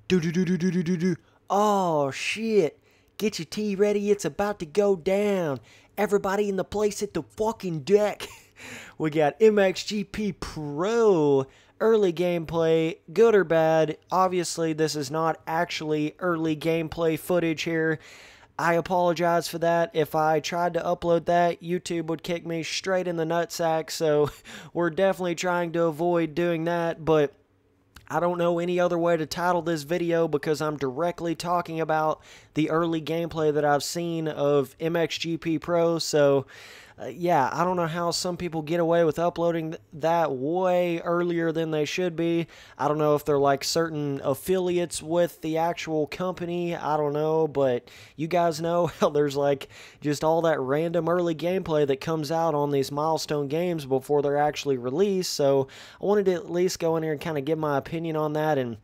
Do do do do do do do do. Oh shit. Get your tea ready, it's about to go down. Everybody in the place at the fucking deck. We got MXGP Pro early gameplay, good or bad. Obviously, this is not actually early gameplay footage here. I apologize for that. If I tried to upload that, YouTube would kick me straight in the nutsack, so we're definitely trying to avoid doing that, but I don't know any other way to title this video because I'm directly talking about the early gameplay that I've seen of MXGP Pro. So, yeah, I don't know how some people get away with uploading that way earlier than they should be. I don't know if they're like certain affiliates with the actual company. I don't know, but you guys know how there's like just all that random early gameplay that comes out on these milestone games before they're actually released. So I wanted to at least go in here and kind of give my opinion on that and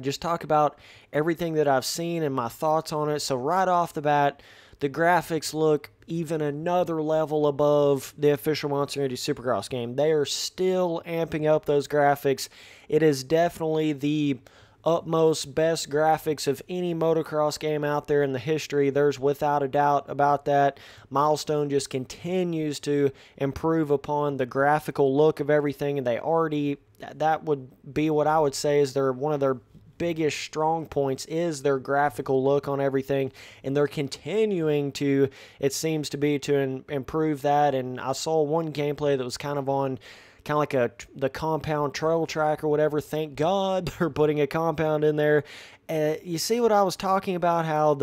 just talk about everything that I've seen and my thoughts on it. So right off the bat, the graphics look even another level above the official Monster Energy Supercross game. They are still amping up those graphics. It is definitely the utmost best graphics of any motocross game out there in the history. There's without a doubt about that. Milestone just continues to improve upon the graphical look of everything, and that would be what I would say is one of their biggest strong points is their graphical look on everything, and they're continuing to, it seems to be, to improve that. And I saw one gameplay that was kind of like the compound trail track or whatever. Thank God they're putting a compound in there. You see what I was talking about, how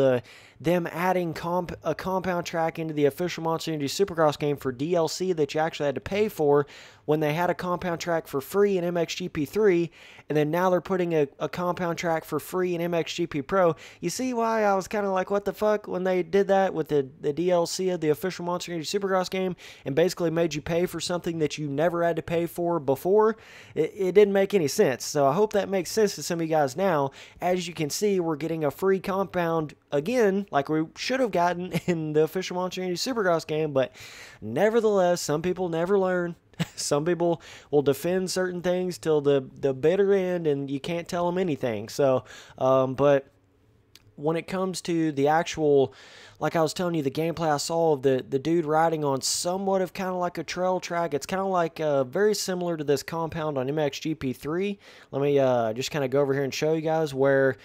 them adding a compound track into the official Monster Energy Supercross game for DLC that you actually had to pay for when they had a compound track for free in MXGP3, and then now they're putting a compound track for free in MXGP Pro. You see why I was kind of like, what the fuck, when they did that with the DLC of the official Monster Energy Supercross game and basically made you pay for something that you never had to pay for before? It didn't make any sense. So I hope that makes sense to some of you guys now. As you can see, we're getting a free compound again, like we should have gotten in the official Monster Energy Supercross game, but nevertheless, some people never learn. Some people will defend certain things till the bitter end, and you can't tell them anything. So, but when it comes to the actual, like I was telling you, the gameplay I saw of the dude riding on somewhat of kind of like a trail track. It's kind of like very similar to this compound on MXGP3. Let me just kind of go over here and show you guys where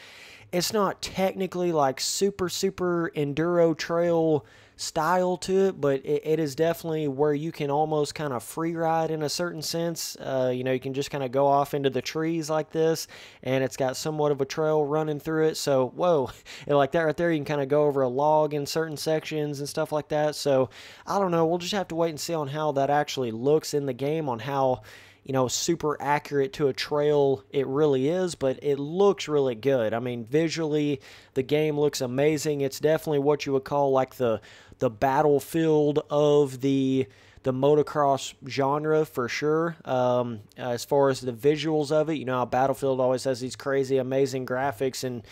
it's not technically like super enduro trail style to it, but it is definitely where you can almost kind of free ride in a certain sense. You can just kind of go off into the trees like this, and it's got somewhat of a trail running through it. So, whoa, like that right there, you can kind of go over a log in certain sections and stuff like that. So, I don't know. We'll just have to wait and see on how that actually looks in the game, on how super accurate to a trail it really is, but it looks really good. I mean, visually, the game looks amazing. It's definitely what you would call like the battlefield of the motocross genre for sure. As far as the visuals of it, how Battlefield always has these crazy, amazing graphics and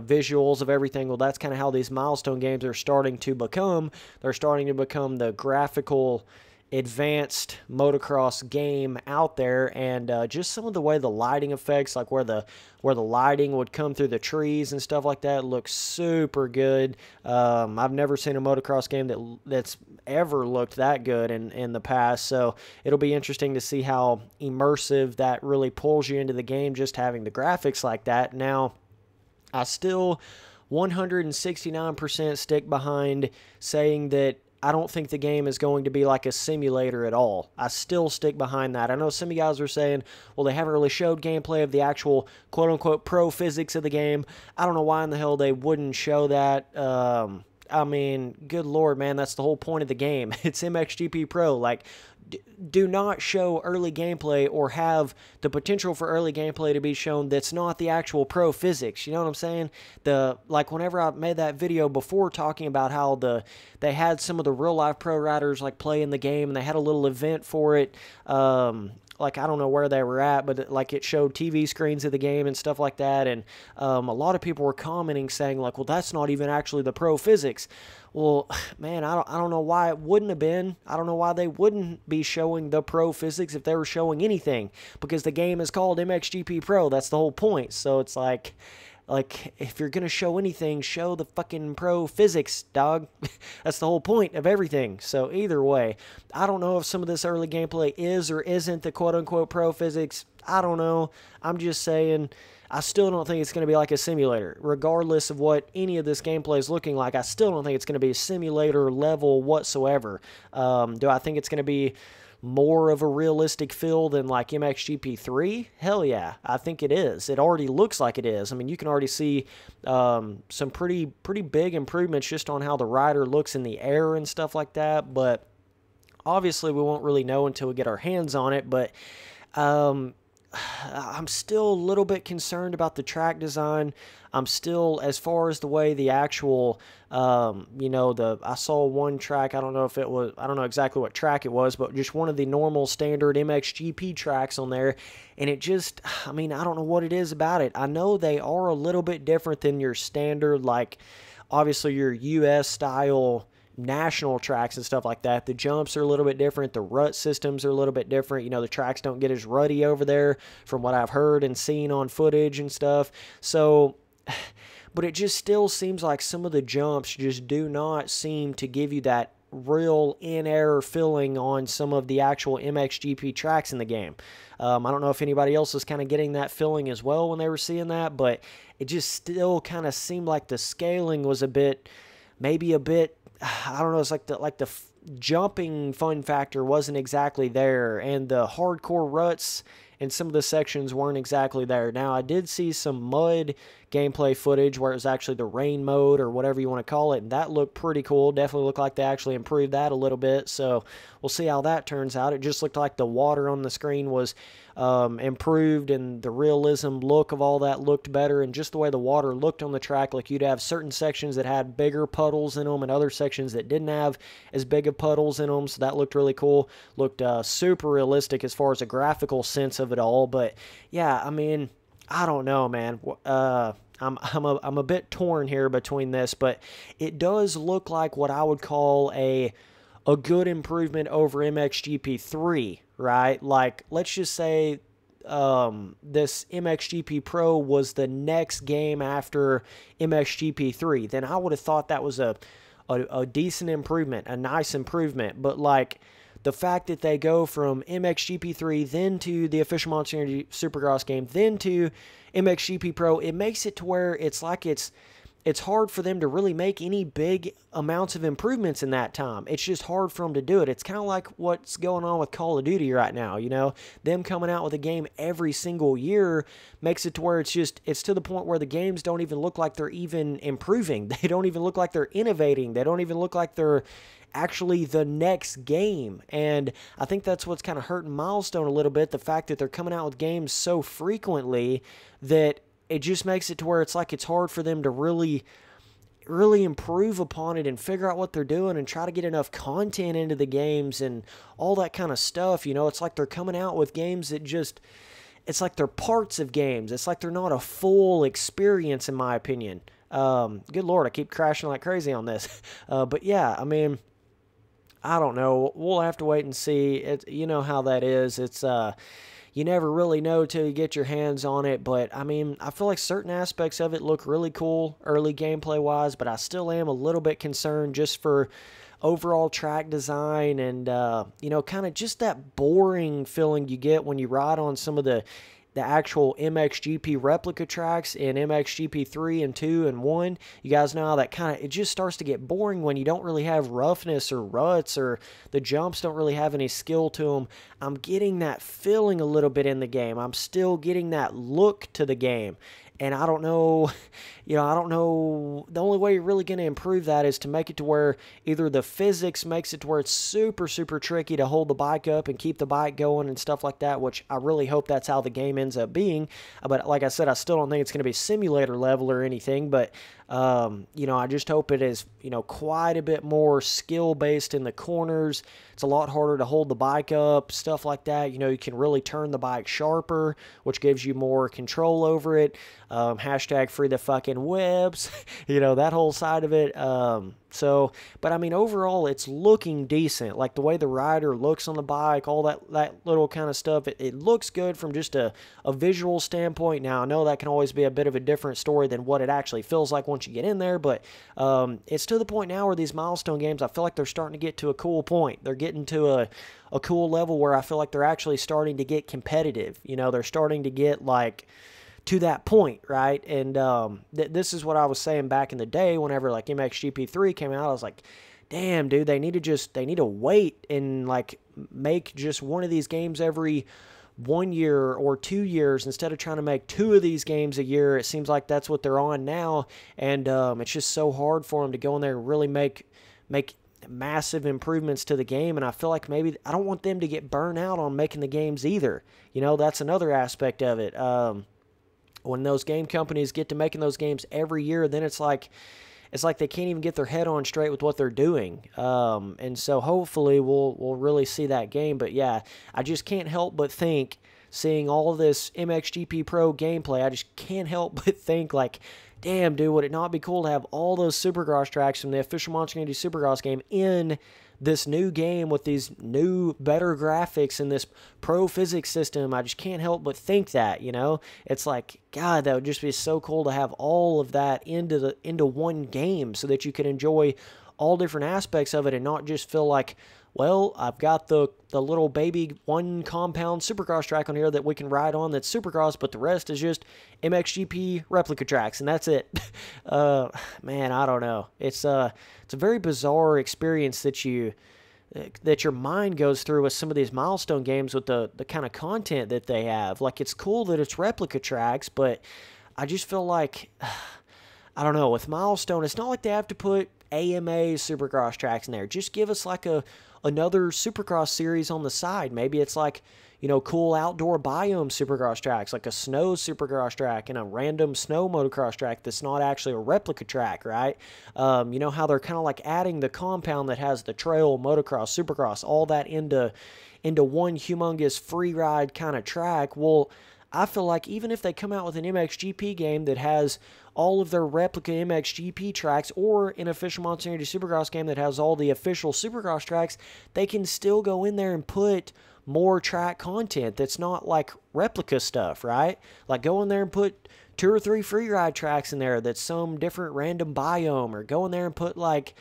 visuals of everything. Well, that's kind of how these milestone games are starting to become. They're starting to become the graphical advanced motocross game out there, and just some of the way the lighting effects, like where the lighting would come through the trees and stuff like that, looks super good. I've never seen a motocross game that's ever looked that good in the past, so it'll be interesting to see how immersive that really pulls you into the game, just having the graphics like that. Now, I still 169% stick behind saying that I don't think the game is going to be like a simulator at all. I still stick behind that. I know some of you guys are saying, well, they haven't really showed gameplay of the actual quote-unquote pro physics of the game. I don't know why in the hell they wouldn't show that. I mean, good Lord, man, that's the whole point of the game. It's MXGP Pro. Like, do not show early gameplay or have the potential for early gameplay to be shown that's not the actual pro physics. You know what I'm saying? Like whenever I made that video before talking about how they had some of the real life pro riders like play in the game, and they had a little event for it. like, I don't know where they were at, but like it showed TV screens of the game and stuff like that. And a lot of people were commenting saying like, well, that's not even actually the pro physics. Well, man, I don't know why it wouldn't have been. I don't know why they wouldn't be showing the pro physics if they were showing anything, because the game is called MXGP Pro. That's the whole point. So it's like if you're going to show anything, show the fucking pro physics, dog. That's the whole point of everything. So either way, I don't know if some of this early gameplay is or isn't the quote-unquote pro physics. I don't know. I'm just saying, I still don't think it's going to be like a simulator. Regardless of what any of this gameplay is looking like, I still don't think it's going to be a simulator level whatsoever. Do I think it's going to be more of a realistic feel than like MXGP3? Hell yeah, I think it is. It already looks like it is. I mean, you can already see some pretty big improvements just on how the rider looks in the air and stuff like that, but obviously we won't really know until we get our hands on it. But I'm still a little bit concerned about the track design. I'm still, as far as the way the actual, I saw one track, I don't know exactly what track it was, but just one of the normal standard MXGP tracks on there, and it just, I mean, I don't know what it is about it. I know they are a little bit different than your standard, like, obviously your US style national tracks and stuff like that. The jumps are a little bit different. The rut systems are a little bit different. The tracks don't get as rutty over there from what I've heard and seen on footage and stuff. So, but it just still seems like some of the jumps just do not seem to give you that real in-air feeling on some of the actual MXGP tracks in the game. I don't know if anybody else was kind of getting that feeling as well when they were seeing that, but it just still kind of seemed like the scaling was maybe a bit, I don't know, it's like the jumping fun factor wasn't exactly there, and the hardcore ruts in some of the sections weren't exactly there. Now, I did see some mud gameplay footage where it was actually the rain mode or whatever you want to call it, and that looked pretty cool. Definitely looked like they actually improved that a little bit, so we'll see how that turns out. It just looked like the water on the screen was improved, and the realism look of all that looked better, and just the way the water looked on the track, like you'd have certain sections that had bigger puddles in them and other sections that didn't have as big of puddles in them, so that looked really cool. Looked super realistic as far as a graphical sense of it all. But yeah, I mean, I don't know, man. I'm a bit torn here between this, but it does look like what I would call a good improvement over MXGP3, right? Like, let's just say this MXGP Pro was the next game after MXGP3, then I would have thought that was a decent improvement, a nice improvement. But like, the fact that they go from MXGP3 then to the official Monster Energy Supercross game, then to MXGP Pro, it makes it to where it's like it's hard for them to really make any big amounts of improvements in that time. It's just hard for them to do it. It's kind of like what's going on with Call of Duty right now, Them coming out with a game every single year makes it to where it's to the point where the games don't even look like they're even improving. They don't even look like they're innovating. They don't even look like they're actually the next game. And I think that's what's kind of hurting Milestone a little bit, the fact that they're coming out with games so frequently that it just makes it to where it's like it's hard for them to really improve upon it and figure out what they're doing and try to get enough content into the games and all that kind of stuff. It's like they're coming out with games that it's like they're parts of games. It's like they're not a full experience, in my opinion. Good Lord, I keep crashing like crazy on this. But yeah, I mean, I don't know. We'll have to wait and see. You know how that is. It's you never really know till you get your hands on it. But I mean, I feel like certain aspects of it look really cool early gameplay wise, but I still am a little bit concerned just for overall track design and kind of just that boring feeling you get when you ride on some of the actual MXGP replica tracks in MXGP 3 and 2 and 1. You guys know how that it just starts to get boring when you don't really have roughness or ruts, or the jumps don't really have any skill to them. I'm getting that feeling a little bit in the game. I'm still getting that look to the game. And I don't know, I don't know. The only way you're really going to improve that is to make it to where either the physics makes it to where it's super, super tricky to hold the bike up and keep the bike going and stuff like that, which I really hope that's how the game ends up being. But like I said, I still don't think it's going to be simulator level or anything, but I just hope it is, quite a bit more skill-based in the corners. It's a lot harder to hold the bike up, stuff like that. You can really turn the bike sharper, which gives you more control over it. Hashtag free the fucking webs, that whole side of it. But I mean, overall, it's looking decent. Like the way the rider looks on the bike, all that little kind of stuff, it looks good from just a visual standpoint. Now, I know that can always be a bit of a different story than what it actually feels like once you get in there, but it's to the point now where these milestone games, I feel like they're starting to get to a cool point. They're getting to a cool level where I feel like they're actually starting to get competitive. They're starting to get like to that point, right? And this is what I was saying back in the day whenever like MXGP3 came out. I was like, damn, dude, they need to wait and like make just one of these games every 1 year or 2 years instead of trying to make 2 of these games a year. It seems like that's what they're on now, and it's just so hard for them to go in there and really make massive improvements to the game. And I feel like maybe I don't want them to get burnt out on making the games either. That's another aspect of it. When those game companies get to making those games every year, then it's like they can't even get their head on straight with what they're doing. And so hopefully we'll really see that game. But yeah, I just can't help but think, seeing all of this MXGP Pro gameplay, I just can't help but think like, damn, dude, would it not be cool to have all those Supercross tracks from the official Monster Energy Supercross game in this new game with these new, better graphics and this pro physics system? I just can't help but think that, It's like, God, that would just be so cool to have all of that into one game so that you could enjoy all different aspects of it and not just feel like, well, I've got the little baby one compound Supercross track on here that we can ride on that's Supercross, but the rest is just MXGP replica tracks, and that's it. Man, I don't know. It's a very bizarre experience that your mind goes through with some of these milestone games with the kind of content that they have. Like, it's cool that it's replica tracks, but I just feel like, I don't know, with Milestone, it's not like they have to put AMA Supercross tracks in there. Just give us like another Supercross series on the side. Maybe it's like, cool outdoor biome Supercross tracks, like a snow Supercross track and a random snow motocross track that's not actually a replica track, right? How they're kind of like adding the compound that has the trail, motocross, Supercross, all that into one humongous free ride kind of track. Well, I feel like even if they come out with an MXGP game that has all of their replica MXGP tracks, or an official Monster Energy Supercross game that has all the official Supercross tracks, they can still go in there and put more track content that's not like replica stuff, right? Like go in there and put 2 or 3 free ride tracks in there that's some different random biome, or go in there and put like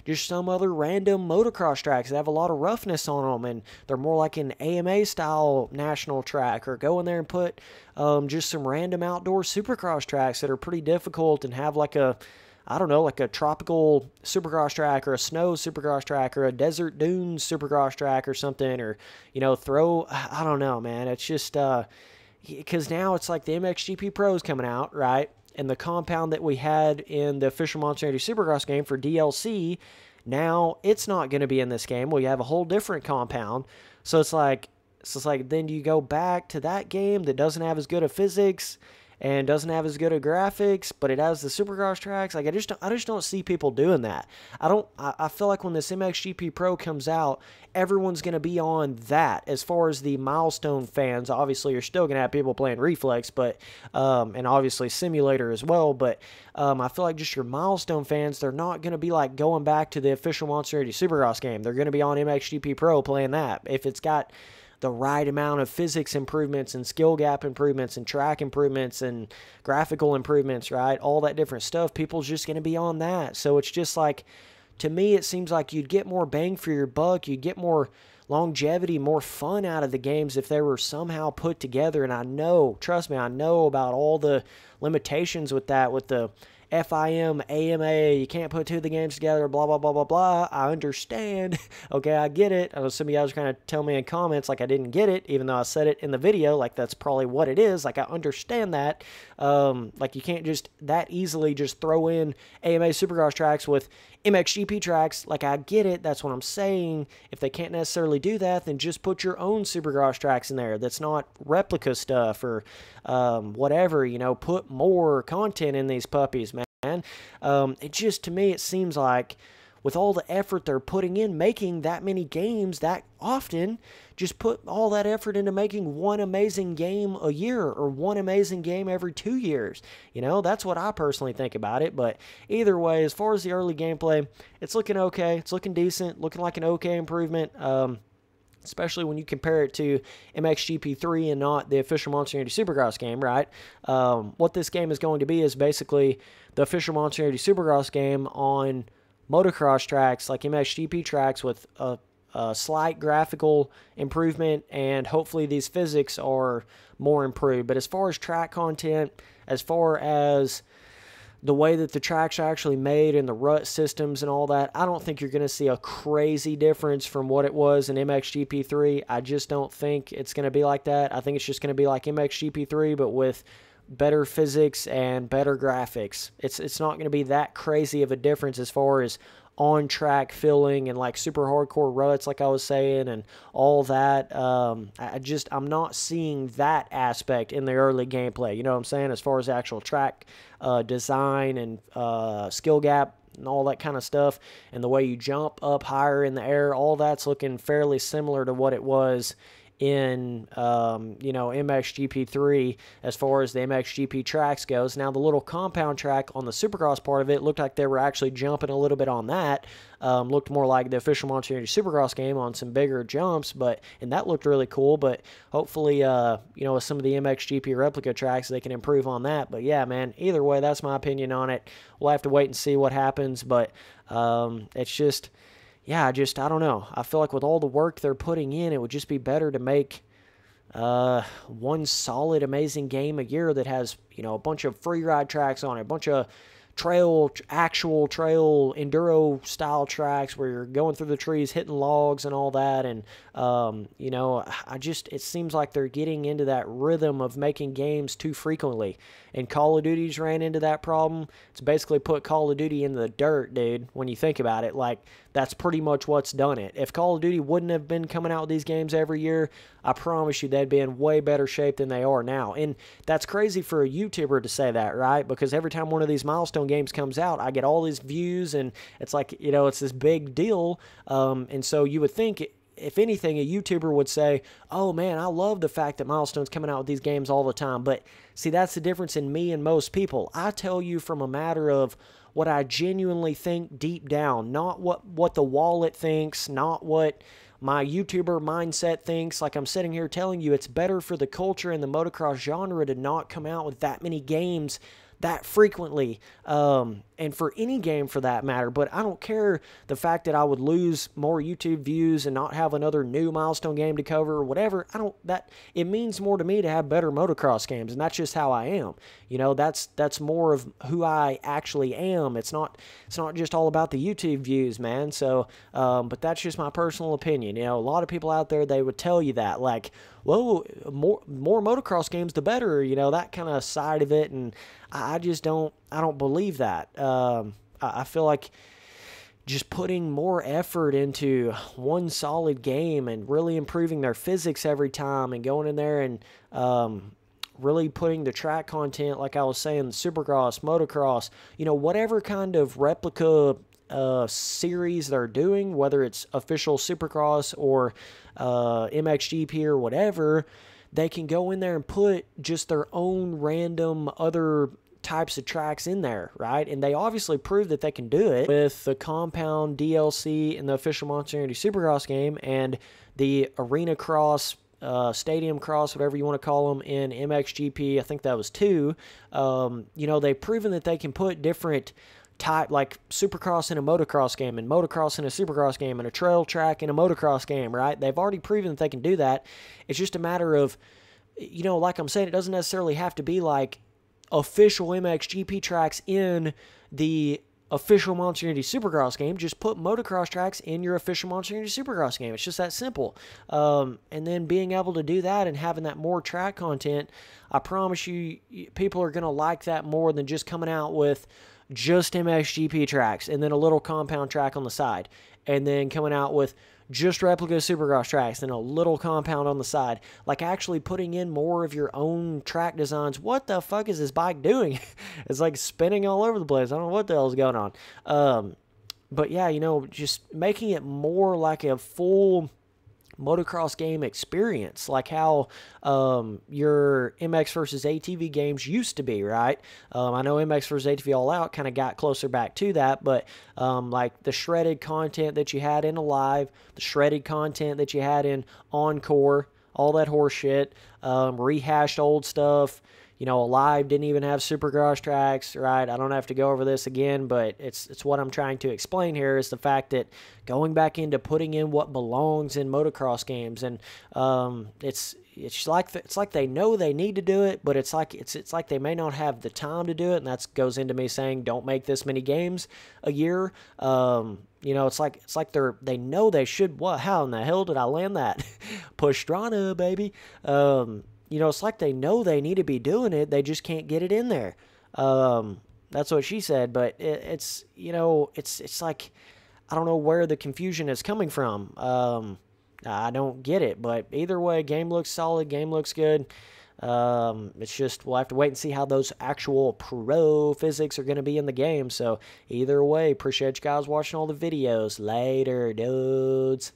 just some other random motocross tracks that have a lot of roughness on them and they're more like an AMA style national track, or go in there and put just some random outdoor Supercross tracks that are pretty difficult and have like a tropical Supercross track, or a snow Supercross track, or a desert dunes Supercross track or something, or, I don't know, man. It's just, because now it's like the MXGP Pro is coming out, right? And the compound that we had in the official Monster Energy Supercross game for DLC, now it's not going to be in this game. Well, you have a whole different compound. So it's like then you go back to that game that doesn't have as good of physics and doesn't have as good of graphics, but it has the Supercross tracks. Like, I just don't see people doing that. I feel like when this MXGP Pro comes out, everyone's going to be on that. As far as the Milestone fans, obviously you're still going to have people playing Reflex, but and obviously Simulator as well, but I feel like just your Milestone fans, they're not going to be like going back to the official Monster Energy Supercross game. They're going to be on MXGP Pro playing that. If it's got the right amount of physics improvements and skill gap improvements and track improvements and graphical improvements, right? All that different stuff, people's just going to be on that. So it's just like, to me, it seems like you'd get more bang for your buck. You'd get more longevity, more fun out of the games if they were somehow put together. And I know, trust me, I know about all the limitations with that, with the FIM, AMA, you can't put two of the games together, blah, blah, blah, blah, blah. I understand. Okay, I get it. I know some of you guys are going to tell me in comments like I didn't get it, even though I said it in the video, like that's probably what it is. Like I understand that. Like you can't just that easily just throw in AMA Supercross tracks with MXGP tracks. Like I get it. That's what I'm saying. If they can't necessarily do that, then just put your own Supercross tracks in there. That's not replica stuff or whatever, you know, put more content in these puppies, man. It just, to me, it seems like with all the effort they're putting in making that many games that often, just put all that effort into making one amazing game a year or one amazing game every 2 years. You know, that's what I personally think about it. But either way, as far as the early gameplay, it's looking okay. It's looking decent, looking like an okay improvement. Especially when you compare it to MXGP3 and not the official Monster Energy Supercross game, right? What this game is going to be is basically the official Monster Energy Supercross game on motocross tracks, like MXGP tracks, with a slight graphical improvement, and hopefully these physics are more improved. But as far as track content, as far as the way that the tracks are actually made and the rut systems and all that, I don't think you're going to see a crazy difference from what it was in MXGP3. I just don't think it's going to be like that. I think it's just going to be like MXGP3, but with better physics and better graphics. It's not going to be that crazy of a difference as far as on-track filling and like super hardcore ruts, like I was saying, and all that. I'm not seeing that aspect in the early gameplay. You know what I'm saying? As far as actual track design and skill gap and all that kind of stuff, and the way you jump up higher in the air, all that's looking fairly similar to what it was in MXGP3 as far as the MXGP tracks goes. Now the little compound track on the Supercross part of it looked like they were actually jumping a little bit on that. Looked more like the official Monster Energy Supercross game on some bigger jumps, and that looked really cool. But hopefully, with some of the MXGP replica tracks, they can improve on that. But yeah, man, either way, that's my opinion on it. We'll have to wait and see what happens, but it's just, yeah, I don't know. I feel like with all the work they're putting in, it would just be better to make one solid, amazing game a year that has, a bunch of free ride tracks on it, a bunch of actual trail enduro style tracks where you're going through the trees, hitting logs and all that. And, it seems like they're getting into that rhythm of making games too frequently. And Call of Duty's ran into that problem. It's basically put Call of Duty in the dirt, dude, when you think about it. Like, that's pretty much what's done it. If Call of Duty wouldn't have been coming out with these games every year, I promise you they'd be in way better shape than they are now. And that's crazy for a YouTuber to say that, right? Because every time one of these Milestone games comes out, I get all these views, and it's like, it's this big deal. And so you would think, if anything, a YouTuber would say, oh man, I love the fact that Milestone's coming out with these games all the time. But see, that's the difference in me and most people. I tell you from a matter of what I genuinely think deep down, not what the wallet thinks, not what my YouTuber mindset thinks. Like, I'm sitting here telling you, it's better for the culture and the motocross genre to not come out with that many games that frequently, and for any game for that matter. But I don't care the fact that I would lose more YouTube views and not have another new Milestone game to cover or whatever. It means more to me to have better motocross games, and that's just how I am. That's more of who I actually am. It's not just all about the YouTube views, man. So, but that's just my personal opinion. A lot of people out there, they would tell you that, like, whoa, more motocross games, the better, that kind of side of it. And I don't believe that. I feel like just putting more effort into one solid game and really improving their physics every time and going in there and really putting the track content, like I was saying, Supercross, motocross, whatever kind of replica series they're doing, whether it's official Supercross or MXGP or whatever, they can go in there and put just their own random other types of tracks in there, right? And they obviously proved that they can do it with the compound DLC in the official Monster Energy Supercross game and the arena cross, stadium cross, whatever you want to call them, in MXGP. I think that was 2. They've proven that they can put different type, like Supercross in a motocross game, and motocross in a Supercross game, and a trail track in a motocross game, right? They've already proven that they can do that. It's just a matter of, like I'm saying, it doesn't necessarily have to be like official MXGP tracks in the official Monster Energy Supercross game. Just put motocross tracks in your official Monster Energy Supercross game. It's just that simple. And then being able to do that and having that more track content, I promise you, people are going to like that more than just coming out with just MXGP tracks and then a little compound track on the side. And then coming out with just replica Supercross tracks and a little compound on the side. Like actually putting in more of your own track designs. What the fuck is this bike doing? It's like spinning all over the place. I don't know what the hell is going on. But yeah, you know, just making it more like a full motocross game experience, like how your MX versus ATV games used to be, right? I know MX versus ATV All Out kind of got closer back to that, but like the shredded content that you had in Alive, the shredded content that you had in Encore, all that horse shit, rehashed old stuff. You know, Alive didn't even have Supercross tracks, right? I don't have to go over this again, but it's what I'm trying to explain here is the fact that going back into putting in what belongs in motocross games, and it's like they know they need to do it, but it's like they may not have the time to do it, and that goes into me saying don't make this many games a year. You know, it's like they know they should. What? How in the hell did I land that? Pastrana, baby. You know, it's like they know they need to be doing it. They just can't get it in there. That's what she said. But it's, you know, it's like, I don't know where the confusion is coming from. I don't get it. But either way, game looks solid. Game looks good. It's just, we'll have to wait and see how those actual pro physics are going to be in the game. So either way, appreciate you guys watching all the videos. Later, dudes.